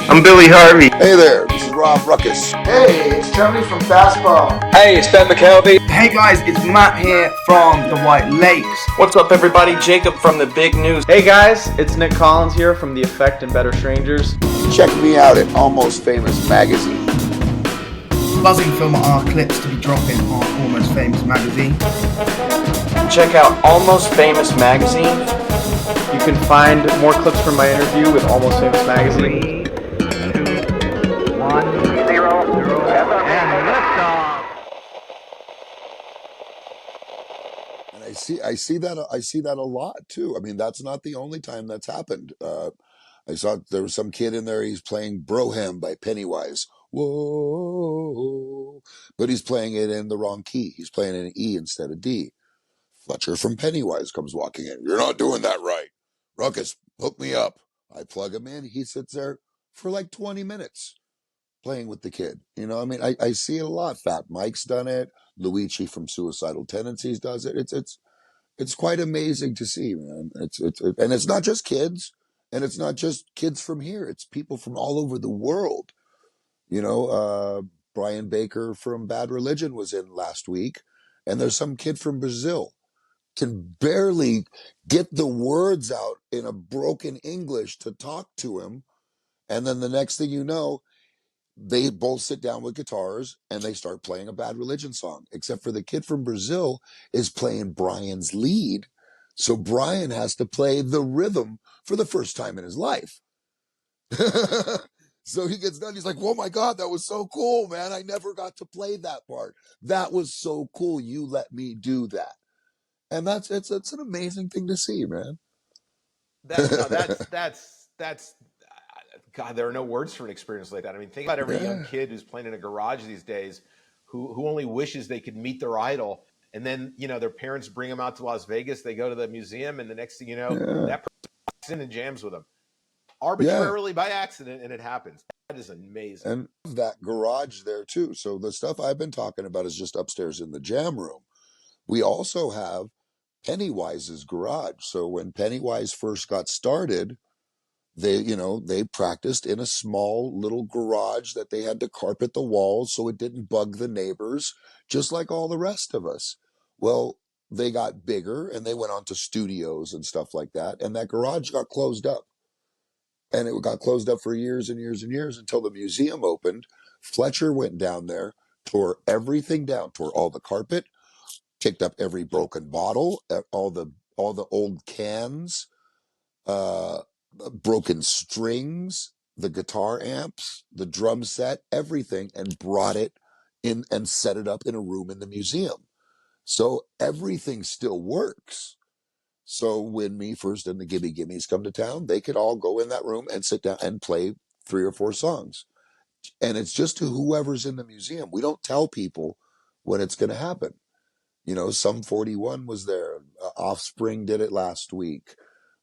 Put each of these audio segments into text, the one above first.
I'm Billy Harvey. Hey there, this is Rob Ruckus. Hey, it's Tony from Fastball. Hey, it's Ben McKelvey. Hey guys, it's Matt here from the White Lakes. What's up everybody, Jacob from the Big News. Hey guys, it's Nick Collins here from The Effect and Better Strangers. Check me out at Almost Famous Magazine. Buzzing from our clips to be dropping on Almost Famous Magazine. Check out Almost Famous Magazine. You can find more clips from my interview with Almost Famous Magazine. 1-0, and liftoff. And I see that a lot too. I mean, that's not the only time that's happened. I saw there was some kid in there. He's playing Broham by Pennywise. Whoa, but he's playing it in the wrong key. He's playing an E instead of D. Fletcher from Pennywise comes walking in. You're not doing that right. Ruckus, hook me up. I plug him in. He sits there for like 20 minutes playing with the kid. You know, I mean, I see it a lot. Fat Mike's done it. Luigi from Suicidal Tendencies does it. It's quite amazing to see, man. And it's not just kids, and it's not just kids from here. It's people from all over the world. You know, Brian Baker from Bad Religion was in last week, and there's some kid from Brazil can barely get the words out in a broken English to talk to him, and then the next thing you know, they both sit down with guitars and they start playing a Bad Religion song, except for the kid from Brazil is playing Brian's lead. So Brian has to play the rhythm for the first time in his life. So he gets done. He's like, "Oh my God, that was so cool, man. I never got to play that part. That was so cool. You let me do that." And it's an amazing thing to see, man. That's God, there are no words for an experience like that. I mean, think about every young kid who's playing in a garage these days who only wishes they could meet their idol. And then, you know, their parents bring them out to Las Vegas. They go to the museum, and the next thing you know, that person walks in and jams with them arbitrarily by accident, and it happens. That is amazing. And that garage there too. So the stuff I've been talking about is just upstairs in the jam room. We also have Pennywise's garage. So when Pennywise first got started, they practiced in a small little garage that they had to carpet the walls so it didn't bug the neighbors, just like all the rest of us. Well, they got bigger and they went on to studios and stuff like that. And that garage got closed up. And it got closed up for years and years and years until the museum opened. Fletcher went down there, tore everything down, tore all the carpet, picked up every broken bottle, all the old cans, broken strings, the guitar amps, the drum set, everything, and brought it in and set it up in a room in the museum. So everything still works. So when Me First and the Gimme Gimmes come to town, they could all go in that room and sit down and play 3 or 4 songs. And it's just to whoever's in the museum. We don't tell people when it's going to happen. You know, Sum 41 was there. Offspring did it last week.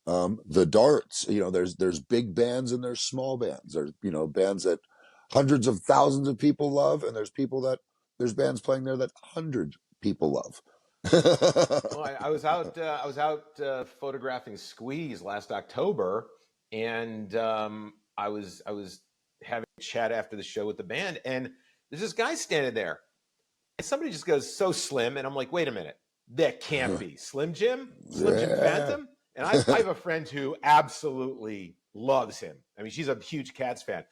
The Darts, you know, there's big bands and there's small bands. There's, you know, bands that hundreds of thousands of people love, and there's bands playing there that 100 people love. Well, I was out photographing Squeeze last October, and I was having a chat after the show with the band, and there's this guy standing there, and somebody just goes, "So Slim," and I'm like, "Wait a minute, that can't be Slim Jim Phantom." And I have a friend who absolutely loves him. I mean, she's a huge Cats fan.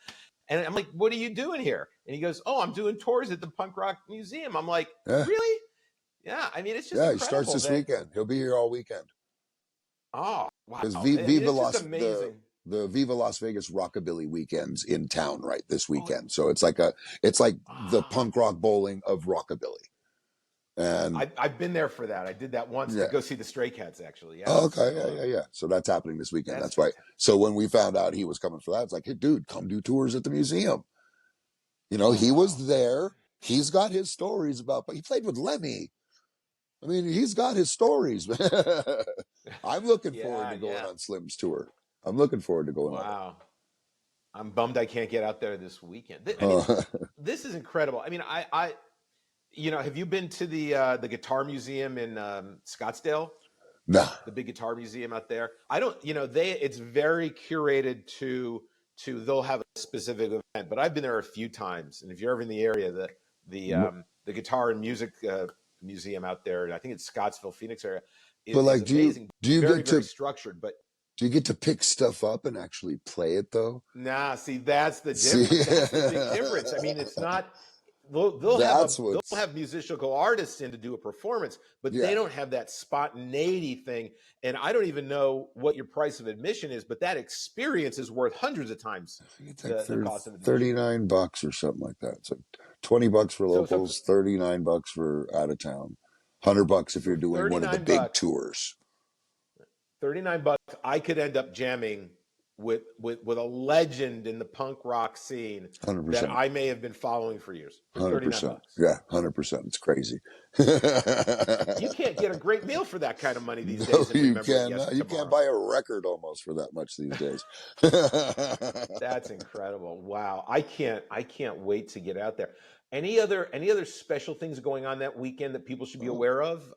And I'm like, "What are you doing here?" And he goes, "Oh, I'm doing tours at the Punk Rock Museum." I'm like, "Really?" Yeah, I mean, it's just he starts this weekend. He'll be here all weekend. Oh, wow. Because It's amazing. The Viva Las Vegas Rockabilly weekend's in town right this weekend. So it's like the punk rock bowling of rockabilly. And I've been there for that. I did that once to go see the Stray Cats, actually. Yeah. Oh, okay. Yeah. So that's happening this weekend. That's why. So when we found out he was coming for that, it's like, hey, dude, come do tours at the museum. You know, he was there. He's got his stories about, but he played with Lemmy. I mean, he's got his stories. I'm looking forward to going on Slim's tour. I'm looking forward to going on. Wow. I'm bummed I can't get out there this weekend. I mean, this is incredible. I mean, I you know, have you been to the Guitar Museum in Scottsdale? No. The big guitar museum out there. I don't, you know, it's very curated to they'll have a specific event. But I've been there a few times, and if you're ever in the area, the Guitar and Music Museum out there, I think it's Scottsville, Phoenix area, But is like, amazing. do you Very, get very to structured, but do you get to pick stuff up and actually play it though? nah, see, that's the See, difference. That's the big difference. I mean, it's not. They'll that's have musical artists in to do a performance, but yeah. they don't have that spontaneity thing. And I don't even know what your price of admission is, but that experience is worth hundreds of times It's like the cost of admission. $39 or something like that. It's like $20 for locals, $39 for out of town, $100 if you're doing one of the big tours. $39. I could end up jamming with a legend in the punk rock scene 100%. that I may have been following for years. For 100%. Yeah, 100%. It's crazy. You can't get a great meal for that kind of money these days. You can't buy a record almost for that much these days. That's incredible. Wow. I can't wait to get out there. Any other special things going on that weekend that people should be aware of?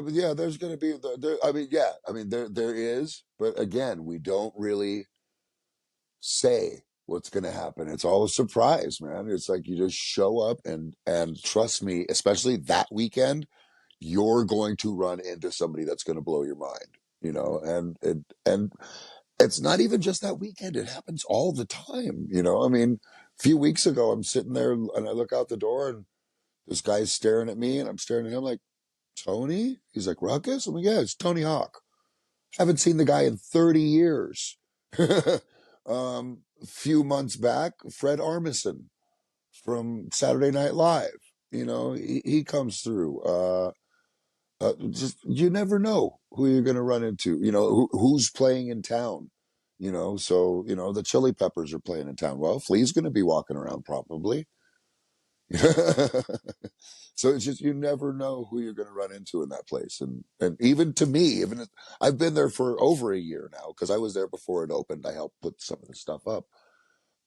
Yeah, there's going to be there is, but again, we don't really say what's going to happen. It's all a surprise, man. It's like you just show up and trust me, especially that weekend, you're going to run into somebody that's going to blow your mind, and it's not even just that weekend. It happens all the time. I mean, a few weeks ago, I'm sitting there and I look out the door and this guy's staring at me and I'm staring at him like, Tony? He's like, Ruckus? I'm like, yeah, it's Tony Hawk. Haven't seen the guy in 30 years. A few months back, Fred Armisen from Saturday Night Live. He comes through. Just you never know who you're going to run into. Who's playing in town. So the Chili Peppers are playing in town. Well, Flea's going to be walking around probably. So it's just you never know who you're going to run into in that place, and even to me, I've been there for over a year now because I was there before it opened. I helped put some of the stuff up.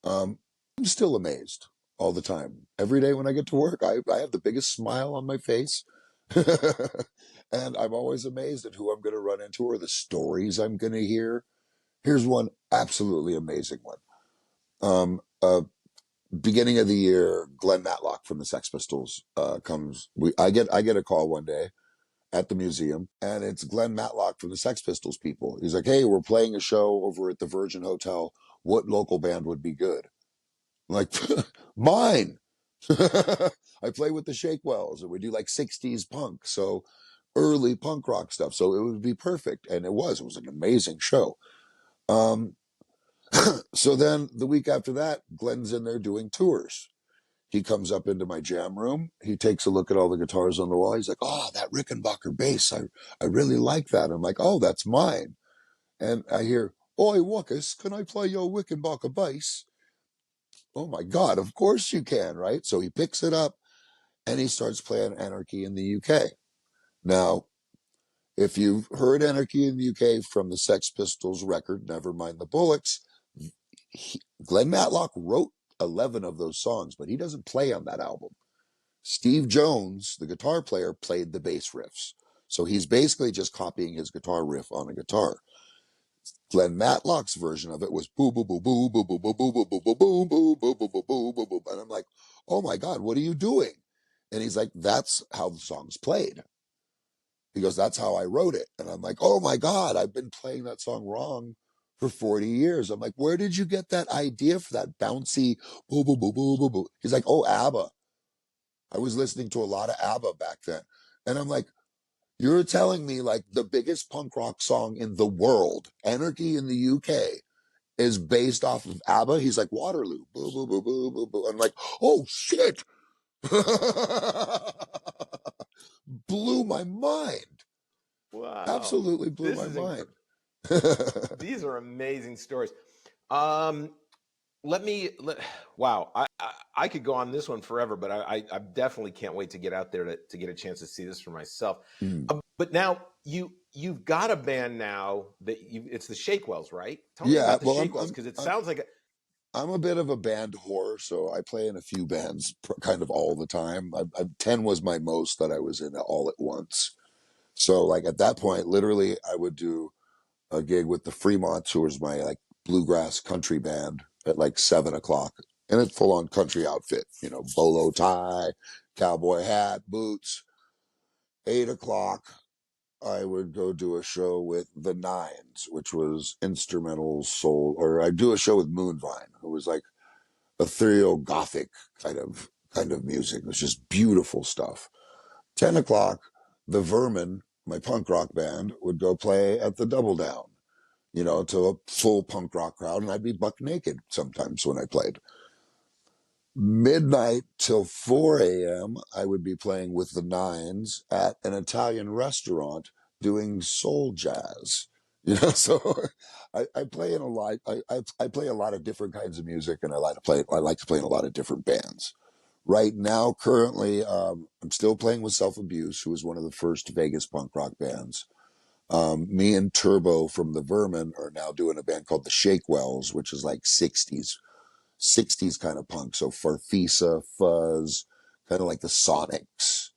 I'm still amazed all the time. Every day when I get to work, I have the biggest smile on my face, and I'm always amazed at who I'm going to run into or the stories I'm going to hear. Here's one absolutely amazing one. Beginning of the year, Glenn Matlock from the Sex Pistols comes. I get a call one day at the museum, and it's Glenn Matlock from the Sex Pistols people. He's like, "Hey, we're playing a show over at the Virgin Hotel. What local band would be good?" I'm like, mine. I play with the Shakewells, and we do like 60s punk, so early punk rock stuff. So it would be perfect, and it was an amazing show. So then the week after that, Glenn's in there doing tours. He comes up into my jam room. He takes a look at all the guitars on the wall. He's like, "Oh, that Rickenbacker bass. I really like that." I'm like, "Oh, that's mine." And I hear, "Oi, Ruckus, can I play your Rickenbacker bass?" Oh my God, of course you can, right? So he picks it up and he starts playing Anarchy in the UK. Now, if you've heard Anarchy in the UK from the Sex Pistols record, Never Mind the Bullocks, Glenn Matlock wrote 11 of those songs, but he doesn't play on that album. Steve Jones, the guitar player, played the bass riffs. So he's basically just copying his guitar riff on a guitar. Glenn Matlock's version of it was boo boo boo boo boo boo boo boo boo boo boo boo boo boo boo boo boo boo, and I'm like, "Oh my God, what are you doing?" And he's like, "That's how the song's played." He goes, "That's how I wrote it." And I'm like, "Oh my God, I've been playing that song wrong for 40 years. I'm like, "Where did you get that idea for that bouncy boo boo boo boo boo boo?" He's like, "Oh, ABBA. I was listening to a lot of ABBA back then." And I'm like, "You're telling me like the biggest punk rock song in the world, Anarchy in the UK, is based off of ABBA?" He's like, "Waterloo. Boo boo boo boo boo boo." I'm like, "Oh shit." Blew my mind. Wow. Absolutely blew my mind. These are amazing stories. Wow. I could go on this one forever, but I definitely can't wait to get out there to get a chance to see this for myself. But now you've got a band now that it's the Shakewells, right? Tell me about the Shakewells, because it sounds like I'm a bit of a band whore, so I play in a few bands kind of all the time. 10 was my most that I was in all at once. So like at that point, literally I would do a gig with the Fremonts, who was my like bluegrass country band, at like 7 o'clock, and it's full on country outfit, bolo tie, cowboy hat, boots. 8 o'clock, I would go do a show with the Nines, which was instrumental soul, or I'd do a show with Moonvine, who was like ethereal gothic kind of music. It was just beautiful stuff. 10 o'clock, the Vermin, my punk rock band, would go play at the Double Down, to a full punk rock crowd, and I'd be buck naked sometimes when I played. Midnight till 4 a.m., I would be playing with the Nines at an Italian restaurant doing soul jazz. So I play in a lot. I play a lot of different kinds of music, and I like to play in a lot of different bands. Right now, currently, I'm still playing with Self Abuse, who was one of the first Vegas punk rock bands. Me and Turbo from the Vermin are now doing a band called the Shakewells, which is like 60s kind of punk. So Farfisa, Fuzz, kind of like the Sonics,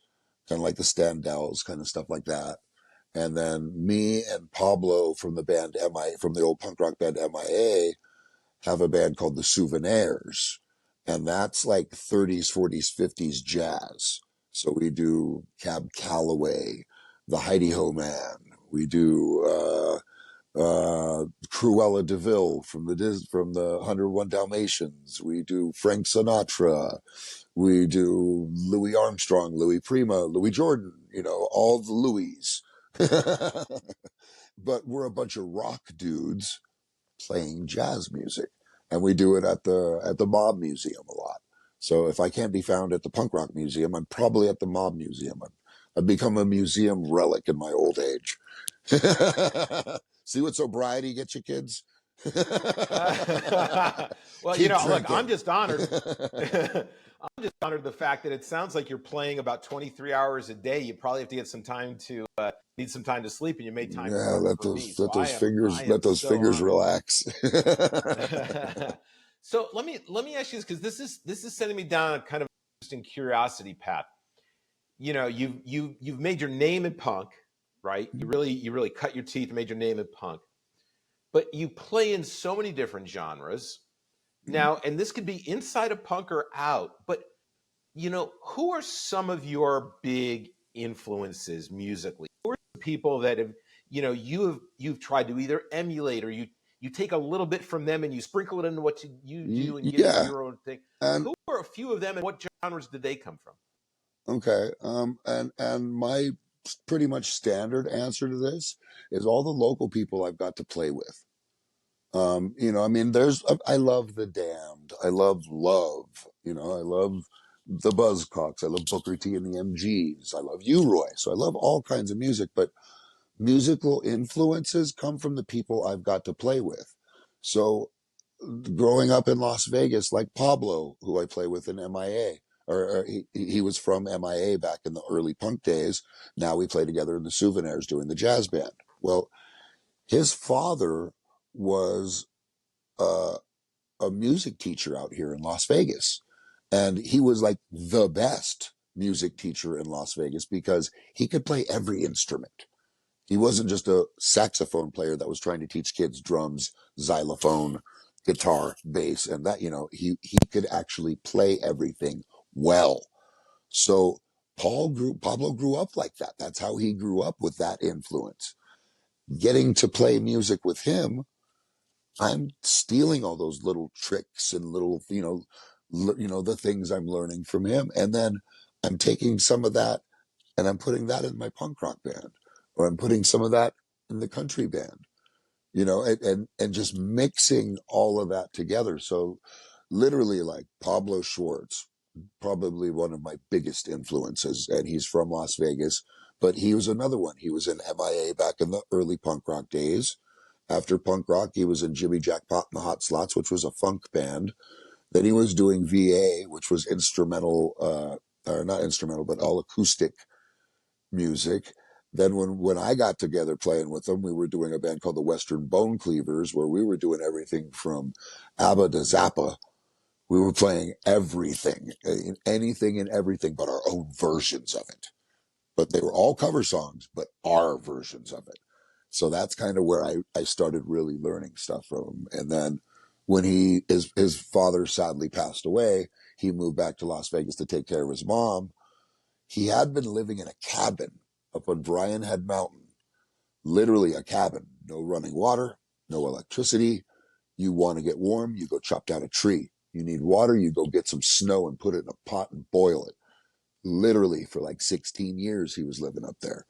kind of like the Standells, kind of stuff like that. And then me and Pablo from the band from the old punk rock band MIA, have a band called the Souvenirs. And that's like 30s, 40s, 50s jazz. So we do Cab Calloway, the Heidi Ho Man. We do Cruella DeVille from the 101 Dalmatians. We do Frank Sinatra. We do Louis Armstrong, Louis Prima, Louis Jordan. All the Louis. But we're a bunch of rock dudes playing jazz music, and we do it at the Mob Museum a lot. So if I can't be found at the Punk Rock Museum, I'm probably at the Mob Museum. I've become a museum relic in my old age. See what sobriety gets you, kids? Well, Keep look, drinking. I'm just honored. I'm just honored the fact that it sounds like you're playing about 23 hours a day. You probably have to get some time to need some time to sleep, and you made time. Yeah, let those fingers honored. relax. So let me ask you this, because this is sending me down a kind of interesting curiosity path. You've made your name in punk, right? You really cut your teeth and made your name in punk. But you play in so many different genres now, and this could be inside of punk or out. But who are some of your big influences musically? Who are the people that have you've tried to either emulate, or you take a little bit from them and you sprinkle it into what you do and give it your own thing? Who are a few of them, and what genres did they come from? Okay. And my pretty much standard answer to this is all the local people I've got to play with. I love the Damned. I love. I love the Buzzcocks. I love Booker T and the MGs. I love U-Roy. So I love all kinds of music, but musical influences come from the people I've got to play with. So growing up in Las Vegas, like Pablo, who I play with in MIA, or he was from MIA back in the early punk days. Now we play together in the Souvenirs doing the jazz band. Well, his father was a music teacher out here in Las Vegas. And he was like the best music teacher in Las Vegas because he could play every instrument. He wasn't just a saxophone player that was trying to teach kids drums, xylophone, guitar, bass, and that, he could actually play everything well. So Pablo grew up like that. That's how he grew up, with that influence. Getting to play music with him, I'm stealing all those little tricks and little, the things I'm learning from him. And then I'm taking some of that and I'm putting that in my punk rock band, or I'm putting some of that in the country band, and just mixing all of that together. So literally, like Pablo Schwartz, probably one of my biggest influences, and he's from Las Vegas, but he was another one. He was in MIA back in the early punk rock days. After punk rock, he was in Jimmy Jackpot and the Hot Slots, which was a funk band. Then he was doing VA, which was instrumental, or not instrumental, but all acoustic music. Then when I got together playing with them, we were doing a band called the Western Bone Cleavers, where we were doing everything from ABBA to Zappa. We were playing everything, anything and everything, but our own versions of it. But they were all cover songs, but our versions of it. So that's kind of where I started really learning stuff from him. And then when his father sadly passed away, he moved back to Las Vegas to take care of his mom. He had been living in a cabin up on Brian Head Mountain, literally a cabin, no running water, no electricity. You want to get warm, you go chop down a tree. You need water, you go get some snow and put it in a pot and boil it. Literally for like 16 years, he was living up there.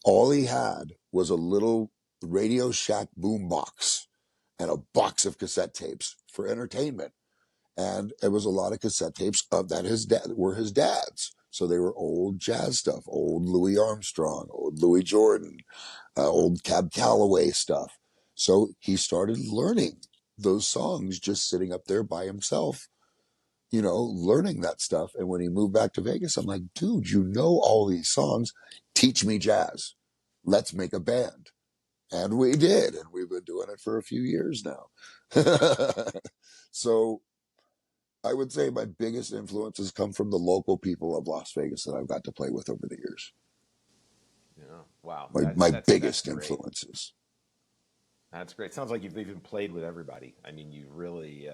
All he had was a little Radio Shack boombox and a box of cassette tapes for entertainment. And it was a lot of cassette tapes of that were his dad's. So they were old jazz stuff, old Louis Armstrong, old Louis Jordan, old Cab Calloway stuff. So he started learning those songs just sitting up there by himself, learning that stuff. And when he moved back to Vegas, I'm like, dude, you know all these songs. Teach me jazz. Let's make a band. And we did. And we've been doing it for a few years now. So I would say my biggest influences come from the local people of Las Vegas that I've got to play with over the years. Yeah. Wow. My biggest influences. That's great. Sounds like you've even played with everybody. I mean, you really,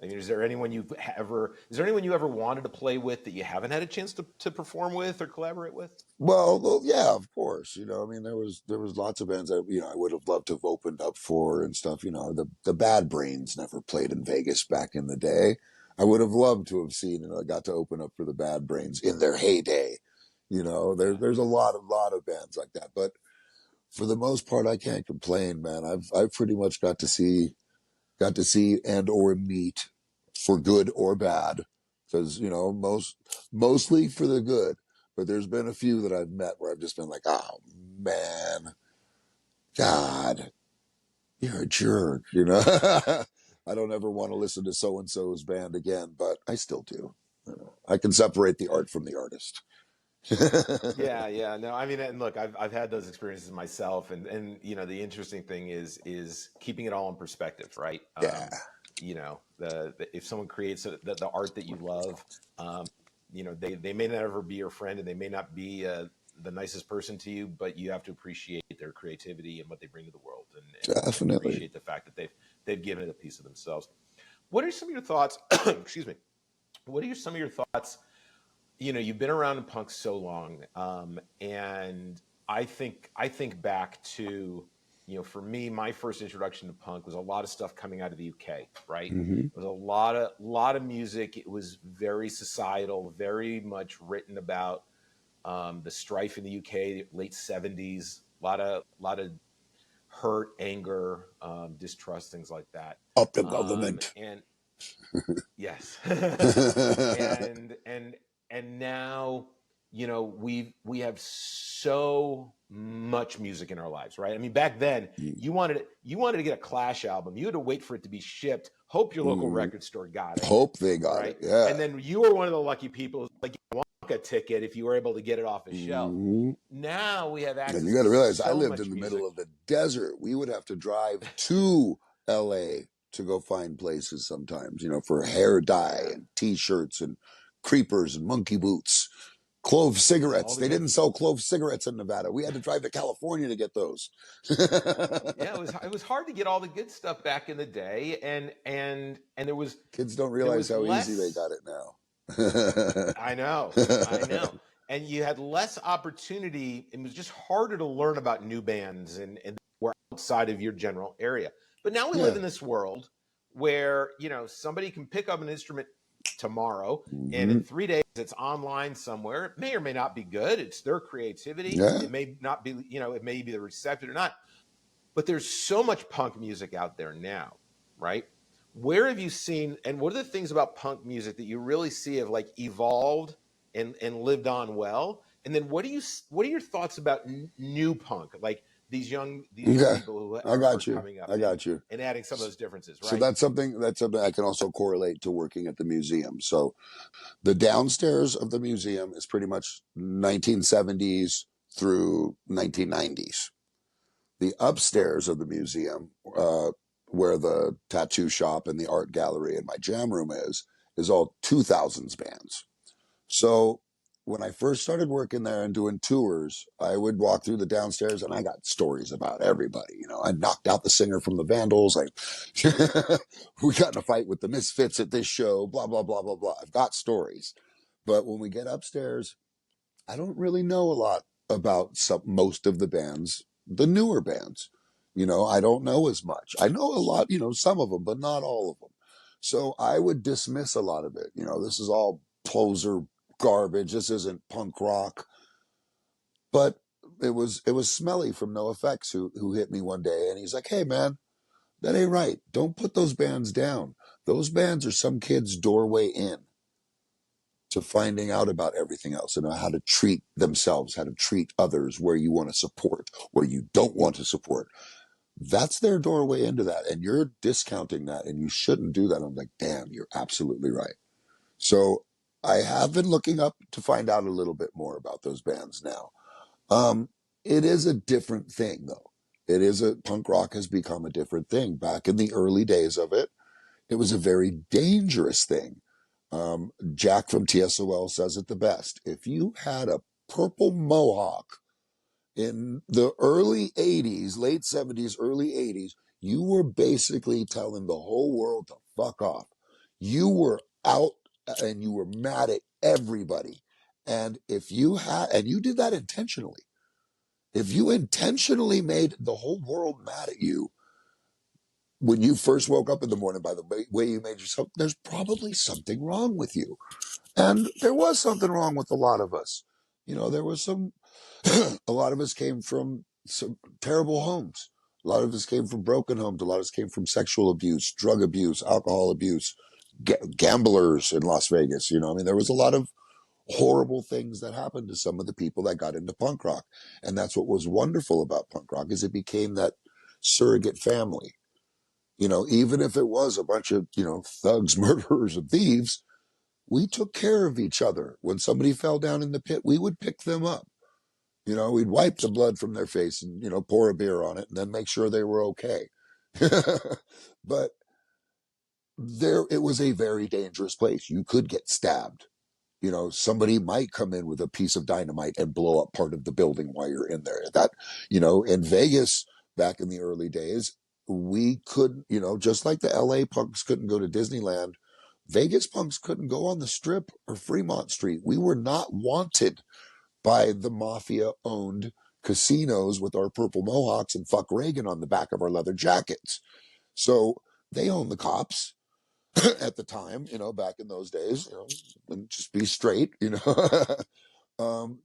is there anyone you ever wanted to play with that you haven't had a chance to perform with or collaborate with? Well, yeah, of course. There was lots of bands that, I would have loved to have opened up for and stuff. The Bad Brains never played in Vegas back in the day. I would have loved to have seen, I got to open up for the Bad Brains in their heyday. There's a lot of bands like that, but for the most part, I can't complain, man. I've pretty much got to see and or meet, for good or bad, because mostly for the good. But there's been a few that I've met where I've just been like, oh man, God, you're a jerk. I don't ever want to listen to so and so's band again, but I still do. I can separate the art from the artist. Yeah. No, and look, I've had those experiences myself, and the interesting thing is keeping it all in perspective, right? Yeah. If someone creates the art that you love, they may never be your friend, and they may not be the nicest person to you, but you have to appreciate their creativity and what they bring to the world, and definitely appreciate the fact that they've given it a piece of themselves. What are some of your thoughts? Excuse me. What are some of your thoughts? You've been around in punk so long, and I think back to, for me, my first introduction to punk was a lot of stuff coming out of the UK, right? Mm-hmm. It was a lot of music. It was very societal, very much written about the strife in the UK, late 70s. A lot of hurt, anger, distrust, things like that. Up the government. And yes, and now, we have so much music in our lives, right? I mean, back then, you wanted to get a Clash album, you had to wait for it to be shipped, hope your local record store got it, hope they got it, yeah. And then you were one of the lucky people, like a ticket if you were able to get it off a shelf. Now we have access. And you got to realize, so I lived in the music. middle of the desert. We would have to drive to LA to go find places sometimes, for hair dye and T-shirts and creepers and monkey boots, clove cigarettes. They didn't sell clove cigarettes in Nevada. We had to drive to California to get those. Yeah, it was hard to get all the good stuff back in the day, and there was kids don't realize how easy they got it now. I know. And you had less opportunity. It was just harder to learn about new bands and were outside of your general area. But now we live in this world where, somebody can pick up an instrument tomorrow and in 3 days it's online somewhere. It may or may not be good. It's their creativity. Yeah. It may not be, it may be the receptive or not. But there's so much punk music out there now, right? Where have you seen, and what are the things about punk music that you really see have like evolved and lived on well? And then what are your thoughts about new punk, like these young people who are coming up? And adding some of those differences, right? So that's something I can also correlate to working at the museum. So the downstairs of the museum is pretty much 1970s through 1990s. The upstairs of the museum, where the tattoo shop and the art gallery and my jam room is all 2000s bands. So when I first started working there and doing tours, I would walk through the downstairs and I got stories about everybody. I knocked out the singer from the Vandals. We got in a fight with the Misfits at this show, blah, blah, blah, blah, blah. I've got stories. But when we get upstairs, I don't really know a lot about most of the bands, the newer bands. I don't know as much. I know a lot, some of them, but not all of them. So I would dismiss a lot of it. This is all poser garbage. This isn't punk rock. But it was Smelly from NoFX who hit me one day, and he's like, "Hey man, that ain't right. Don't put those bands down. Those bands are some kid's doorway in to finding out about everything else, and how to treat themselves, how to treat others, where you want to support, where you don't want to support. That's their doorway into that, and you're discounting that, and you shouldn't do that." I'm like, damn, you're absolutely right. So I have been looking up to find out a little bit more about those bands now. It is a different thing, though. Punk rock has become a different thing. Back in the early days of it, it was a very dangerous thing. Jack from TSOL says it the best. If you had a purple mohawk in the early 80s, late 70s, early 80s, you were basically telling the whole world to fuck off. You were out and you were mad at everybody. And you did that intentionally. If you intentionally made the whole world mad at you when you first woke up in the morning by the way you made yourself, there's probably something wrong with you. And there was something wrong with a lot of us. There was a lot of us came from some terrible homes. A lot of us came from broken homes. A lot of us came from sexual abuse, drug abuse, alcohol abuse, gamblers in Las Vegas. There was a lot of horrible things that happened to some of the people that got into punk rock. And that's what was wonderful about punk rock, is it became that surrogate family. Even if it was a bunch of, thugs, murderers, and thieves, we took care of each other. When somebody fell down in the pit, we would pick them up. We'd wipe the blood from their face and, pour a beer on it and then make sure they were okay. But it was a very dangerous place. You could get stabbed. Somebody might come in with a piece of dynamite and blow up part of the building while you're in there. In Vegas, back in the early days, we couldn't, just like the LA punks couldn't go to Disneyland, Vegas punks couldn't go on the Strip or Fremont Street. We were not wanted by the mafia-owned casinos with our purple mohawks and "fuck Reagan" on the back of our leather jackets. So they own the cops. At the time, back in those days, and just be straight,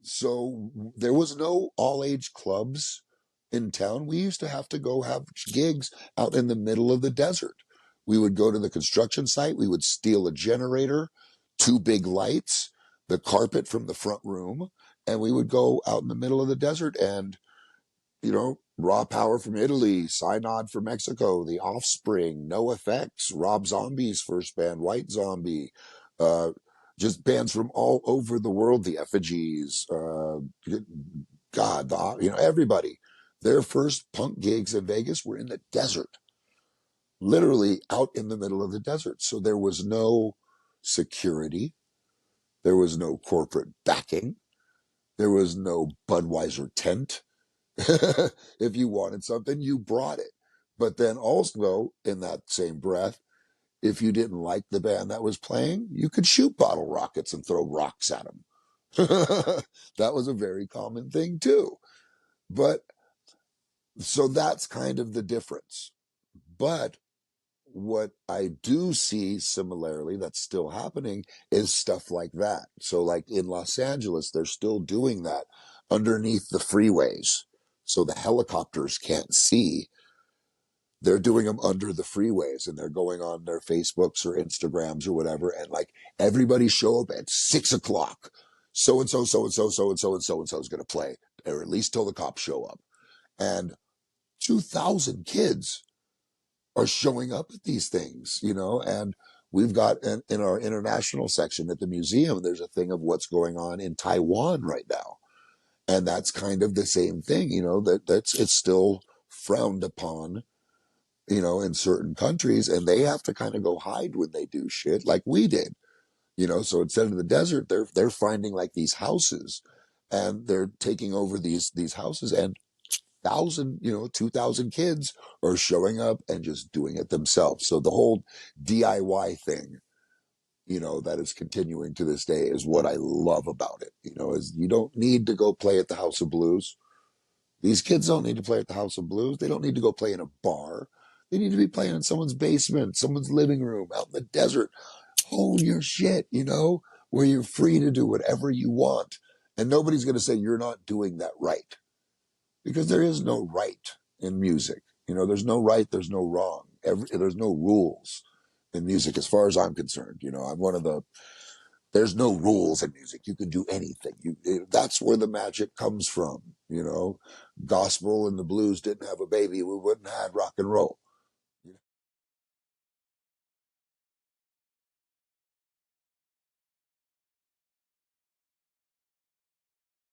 so there was no all-age clubs in town. We used to have to go have gigs out in the middle of the desert. We would go to the construction site. We would steal a generator, 2 big lights, the carpet from the front room, and we would go out in the middle of the desert and, Raw Power from Italy, Synod from Mexico, The Offspring, NoFX, Rob Zombie's first band, White Zombie, just bands from all over the world, the Effigies, everybody. Their first punk gigs in Vegas were in the desert, literally out in the middle of the desert. So there was no security. There was no corporate backing. There was no Budweiser tent. If you wanted something, you brought it. But then also, in that same breath, if you didn't like the band that was playing, you could shoot bottle rockets and throw rocks at them. That was a very common thing too. But so that's kind of the difference. But what I do see similarly that's still happening is stuff like that. So like in Los Angeles, they're still doing that underneath the freeways. So the helicopters can't see. They're doing them under the freeways, and they're going on their Facebooks or Instagrams or whatever. And like, everybody show up at 6:00. So-and-so, so-and-so, so-and-so, and so-and-so is going to play, or at least till the cops show up. And 2,000 kids are showing up at these things, and we've got in our international section at the museum, there's a thing of what's going on in Taiwan right now. And that's kind of the same thing, it's still frowned upon, in certain countries, and they have to kind of go hide when they do shit like we did. So instead of the desert, they're finding like these houses, and they're taking over these houses, and 2,000 kids are showing up and just doing it themselves. So the whole DIY thing, that is continuing to this day is what I love about it. Is you don't need to go play at the House of Blues. These kids don't need to play at the House of Blues. They don't need to go play in a bar. They need to be playing in someone's basement, someone's living room, out in the desert. Hone your shit, where you're free to do whatever you want. And nobody's going to say you're not doing that right. Because there is no right in music. There's no right, there's no wrong. There's no rules in music as far as I'm concerned. There's no rules in music. You can do anything. That's where the magic comes from. Gospel and the blues didn't have a baby, we wouldn't have had rock and roll.